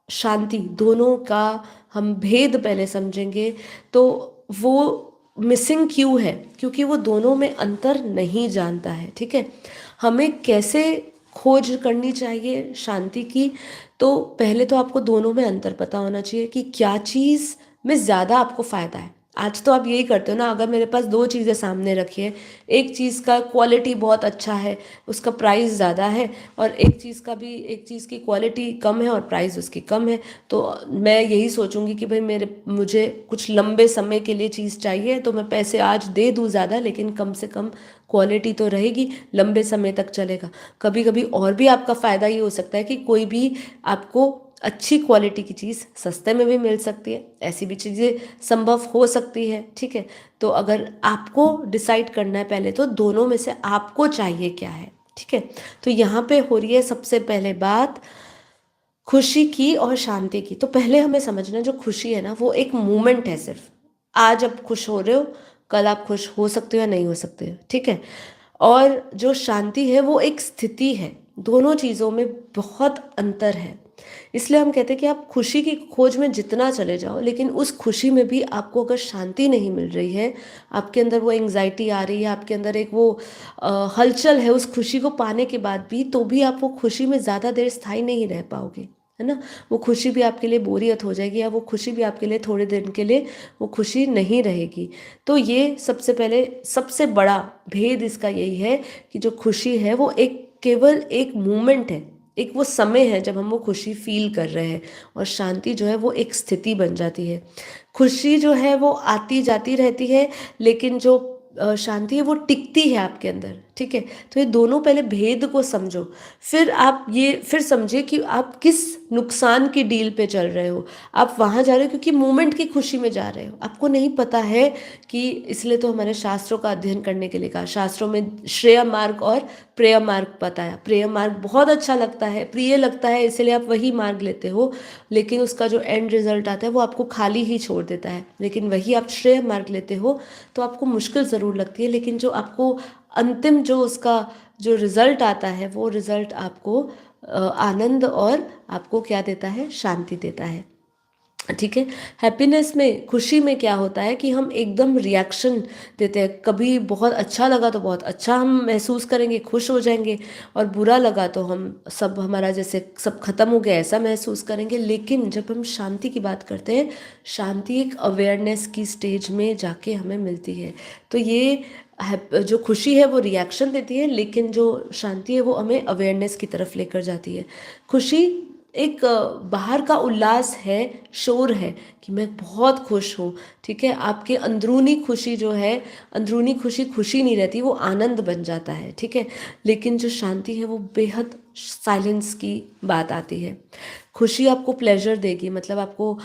शांति, दोनों का हम भेद पहले समझेंगे तो वो मिसिंग क्यों है, क्योंकि वो दोनों में अंतर नहीं जानता है। ठीक है, हमें कैसे खोज करनी चाहिए शांति की? तो पहले तो आपको दोनों में अंतर पता होना चाहिए कि क्या चीज़ में ज़्यादा आपको फ़ायदा है। आज तो आप यही करते हो ना, अगर मेरे पास दो चीज़ें सामने रखी है, एक चीज़ का क्वालिटी बहुत अच्छा है, उसका प्राइस ज़्यादा है, और एक चीज़ की क्वालिटी कम है और प्राइस उसकी कम है, तो मैं यही सोचूंगी कि भाई मुझे कुछ लंबे समय के लिए चीज़ चाहिए, तो मैं पैसे आज दे दूँ ज़्यादा, लेकिन कम से कम क्वालिटी तो रहेगी, लंबे समय तक चलेगा। कभी कभी और भी आपका फ़ायदा ये हो सकता है कि कोई भी आपको अच्छी क्वालिटी की चीज़ सस्ते में भी मिल सकती है, ऐसी भी चीज़ें संभव हो सकती है। ठीक है, तो अगर आपको डिसाइड करना है पहले, तो दोनों में से आपको चाहिए क्या है। ठीक है, तो यहाँ पे हो रही है सबसे पहले बात खुशी की और शांति की। तो पहले हमें समझना, जो खुशी है ना, वो एक मोमेंट है सिर्फ। आज आप खुश हो रहे हो, कल आप खुश हो सकते हो या नहीं हो सकते हो। ठीक है, और जो शांति है वो एक स्थिति है। दोनों चीज़ों में बहुत अंतर है। इसलिए हम कहते हैं कि आप खुशी की खोज में जितना चले जाओ, लेकिन उस खुशी में भी आपको अगर शांति नहीं मिल रही है, आपके अंदर वो एंग्जाइटी आ रही है, आपके अंदर एक वो हलचल है उस खुशी को पाने के बाद भी, तो भी आप वो खुशी में ज़्यादा देर स्थायी नहीं रह पाओगे, है ना। वो खुशी भी आपके लिए बोरियत हो जाएगी, या वो खुशी भी आपके लिए थोड़े दिन के लिए वो खुशी नहीं रहेगी। तो ये सबसे पहले सबसे बड़ा भेद इसका यही है कि जो खुशी है वो एक केवल एक मोमेंट है, एक वो समय है जब हम वो खुशी फील कर रहे हैं, और शांति जो है वो एक स्थिति बन जाती है। खुशी जो है वो आती जाती रहती है, लेकिन जो शांति है वो टिकती है आपके अंदर। ठीक है, तो ये दोनों पहले भेद को समझो, फिर समझे कि आप किस नुकसान की डील पे चल रहे हो। आप वहाँ जा रहे हो क्योंकि मोमेंट की खुशी में जा रहे हो, आपको नहीं पता है कि, इसलिए तो हमारे शास्त्रों का अध्ययन करने के लिए कहा। शास्त्रों में श्रेय मार्ग और प्रेय मार्ग बताया। प्रेय मार्ग बहुत अच्छा लगता है, प्रिय लगता है, इसलिए आप वही मार्ग लेते हो, लेकिन उसका जो एंड रिजल्ट आता है वो आपको खाली ही छोड़ देता है। लेकिन वही आप श्रेय मार्ग लेते हो तो आपको मुश्किल ज़रूर लगती है, लेकिन जो आपको अंतिम जो उसका जो रिजल्ट आता है, वो रिजल्ट आपको आनंद और आपको क्या देता है, शांति देता है। ठीक है, हैप्पीनेस में, खुशी में क्या होता है कि हम एकदम रिएक्शन देते हैं। कभी बहुत अच्छा लगा तो बहुत अच्छा हम महसूस करेंगे, खुश हो जाएंगे, और बुरा लगा तो हम सब, हमारा जैसे सब खत्म हो गया ऐसा महसूस करेंगे। लेकिन जब हम शांति की बात करते हैं, शांति एक अवेयरनेस की स्टेज में जाके हमें मिलती है। तो ये जो खुशी है वो रिएक्शन देती है, लेकिन जो शांति है वो हमें अवेयरनेस की तरफ लेकर जाती है। खुशी एक बाहर का उल्लास है, शोर है कि मैं बहुत खुश हूँ। ठीक है, आपके अंदरूनी खुशी जो है, अंदरूनी खुशी खुशी नहीं रहती, वो आनंद बन जाता है। ठीक है, लेकिन जो शांति है वो बेहद साइलेंस की बात आती है। खुशी आपको प्लेजर देगी, मतलब आपको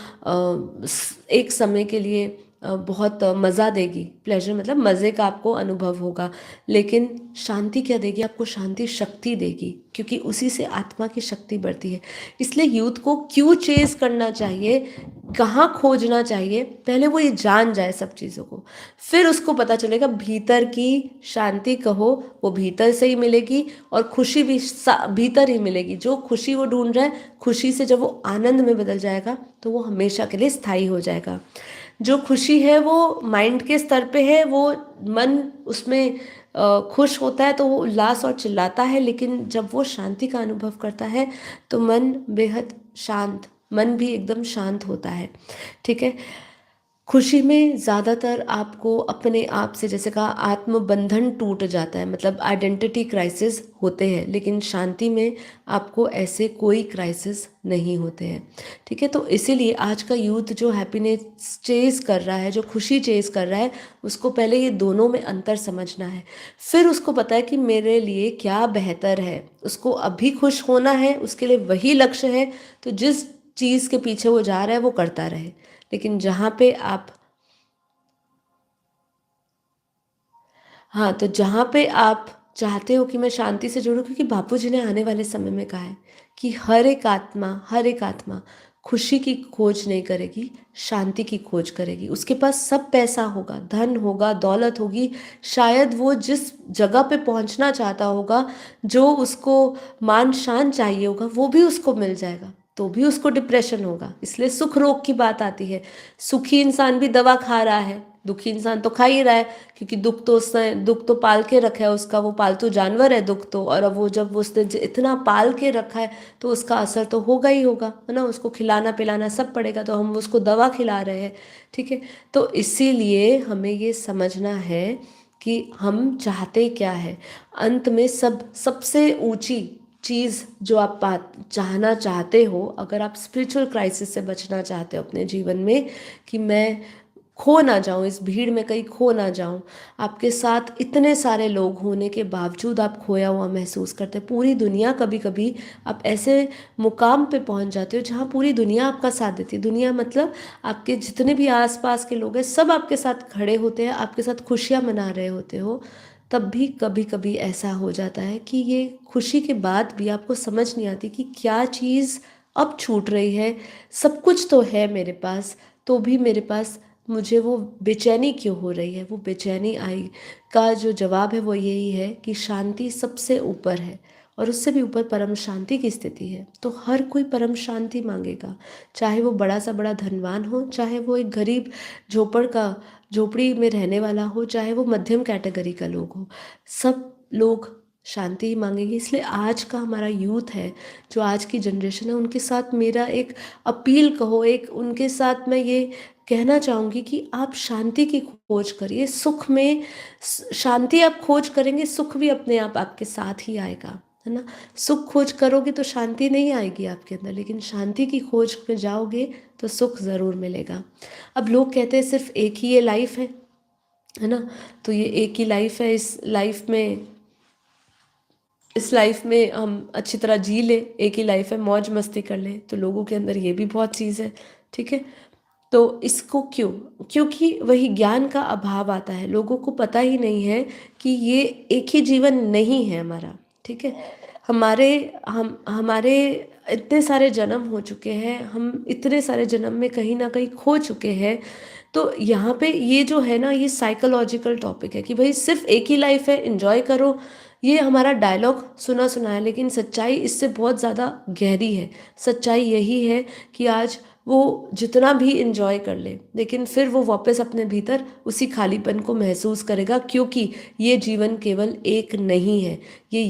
एक समय के लिए बहुत मज़ा देगी। प्लेजर मतलब मज़े का आपको अनुभव होगा। लेकिन शांति क्या देगी आपको? शांति शक्ति देगी, क्योंकि उसी से आत्मा की शक्ति बढ़ती है। इसलिए यूथ को क्यों चेस करना चाहिए, कहाँ खोजना चाहिए, पहले वो ये जान जाए सब चीज़ों को, फिर उसको पता चलेगा भीतर की शांति कहो वो भीतर से ही मिलेगी, और खुशी भी भीतर ही मिलेगी। जो खुशी वो ढूंढ रहा है, खुशी से जब वो आनंद में बदल जाएगा तो वो हमेशा के लिए स्थायी हो जाएगा। जो खुशी है वो माइंड के स्तर पे है, वो मन उसमें खुश होता है तो वो उल्लास और चिल्लाता है, लेकिन जब वो शांति का अनुभव करता है तो मन बेहद शांत, मन भी एकदम शांत होता है। ठीक है, खुशी में ज़्यादातर आपको अपने आप से, जैसे कहा, आत्मबंधन टूट जाता है, मतलब आइडेंटिटी क्राइसिस होते हैं, लेकिन शांति में आपको ऐसे कोई क्राइसिस नहीं होते हैं। ठीक है, तो इसीलिए आज का यूथ जो हैप्पीनेस चेज कर रहा है, जो खुशी चेज कर रहा है, उसको पहले ये दोनों में अंतर समझना है। फिर उसको पता है कि मेरे लिए क्या बेहतर है, उसको अभी खुश होना है, उसके लिए वही लक्ष्य है, तो जिस चीज़ के पीछे वो जा रहा है वो करता रहे। लेकिन जहाँ पे आप, हाँ, तो जहाँ पे आप चाहते हो कि मैं शांति से जुड़ूं, क्योंकि बापू जी ने आने वाले समय में कहा है कि हर एक आत्मा खुशी की खोज नहीं करेगी, शांति की खोज करेगी। उसके पास सब पैसा होगा, धन होगा, दौलत होगी, शायद वो जिस जगह पे पहुंचना चाहता होगा, जो उसको मान शान चाहिए होगा, वो भी उसको मिल जाएगा, तो भी उसको डिप्रेशन होगा। इसलिए सुख रोग की बात आती है। सुखी इंसान भी दवा खा रहा है, दुखी इंसान तो खा ही रहा है, क्योंकि दुख तो पाल के रखा है उसका, वो पालतू जानवर है दुख तो। और अब वो जब उसने इतना पाल के रखा है तो उसका असर तो होगा ही होगा, है ना। उसको खिलाना पिलाना सब पड़ेगा, तो हम उसको दवा खिला रहे हैं, ठीक है। तो इसीलिए हमें ये समझना है कि हम चाहते क्या है। अंत में सबसे ऊंची चीज़ जो आप चाहना चाहते हो, अगर आप स्पिरिचुअल क्राइसिस से बचना चाहते हो अपने जीवन में, कि मैं खो ना जाऊं, इस भीड़ में कहीं खो ना जाऊं। आपके साथ इतने सारे लोग होने के बावजूद आप खोया हुआ महसूस करते हैं। पूरी दुनिया, कभी कभी आप ऐसे मुकाम पे पहुंच जाते हो जहां पूरी दुनिया आपका साथ देती है। दुनिया मतलब आपके जितने भी आसपास के लोग हैं, सब आपके साथ खड़े होते हैं, आपके साथ खुशियां मना रहे होते हो। तब भी कभी कभी ऐसा हो जाता है कि ये खुशी के बाद भी आपको समझ नहीं आती कि क्या चीज़ अब छूट रही है। सब कुछ तो है मेरे पास, तो भी मेरे पास मुझे वो बेचैनी क्यों हो रही है। वो बेचैनी आई का जो जवाब है वो यही है कि शांति सबसे ऊपर है, और उससे भी ऊपर परम शांति की स्थिति है। तो हर कोई परम शांति मांगेगा, चाहे वो बड़ा सा बड़ा धनवान हो, चाहे वो एक गरीब झोपड़ी में रहने वाला हो, चाहे वो मध्यम कैटेगरी का लोग हो। सब लोग शांति ही मांगेंगे। इसलिए आज का हमारा यूथ है, जो आज की जनरेशन है, उनके साथ मेरा एक अपील कहो, एक उनके साथ मैं ये कहना चाहूँगी कि आप शांति की खोज करिए। सुख में शांति आप खोज करेंगे, सुख भी अपने आप आपके साथ ही आएगा, है ना। सुख खोज करोगे तो शांति नहीं आएगी आपके अंदर, लेकिन शांति की खोज में जाओगे तो सुख ज़रूर मिलेगा। अब लोग कहते हैं सिर्फ एक ही ये लाइफ है ना। तो ये एक ही लाइफ है, इस लाइफ में हम अच्छी तरह जी ले, एक ही लाइफ है, मौज मस्ती कर ले। तो लोगों के अंदर ये भी बहुत चीज़ है, ठीक है। तो इसको क्यों? क्योंकि वही ज्ञान का अभाव आता है। लोगों को पता ही नहीं है कि ये एक ही जीवन नहीं है हमारा, ठीक है। हमारे इतने सारे जन्म हो चुके हैं, हम इतने सारे जन्म में कहीं ना कहीं खो चुके हैं। तो यहाँ पे ये जो है ना, ये साइकोलॉजिकल टॉपिक है कि भाई सिर्फ एक ही लाइफ है, एंजॉय करो। ये हमारा डायलॉग सुना सुना है, लेकिन सच्चाई इससे बहुत ज़्यादा गहरी है। सच्चाई यही है कि आज वो जितना भी इंजॉय कर ले, लेकिन फिर वो वापस अपने भीतर उसी खालीपन को महसूस करेगा, क्योंकि ये जीवन केवल एक नहीं है। ये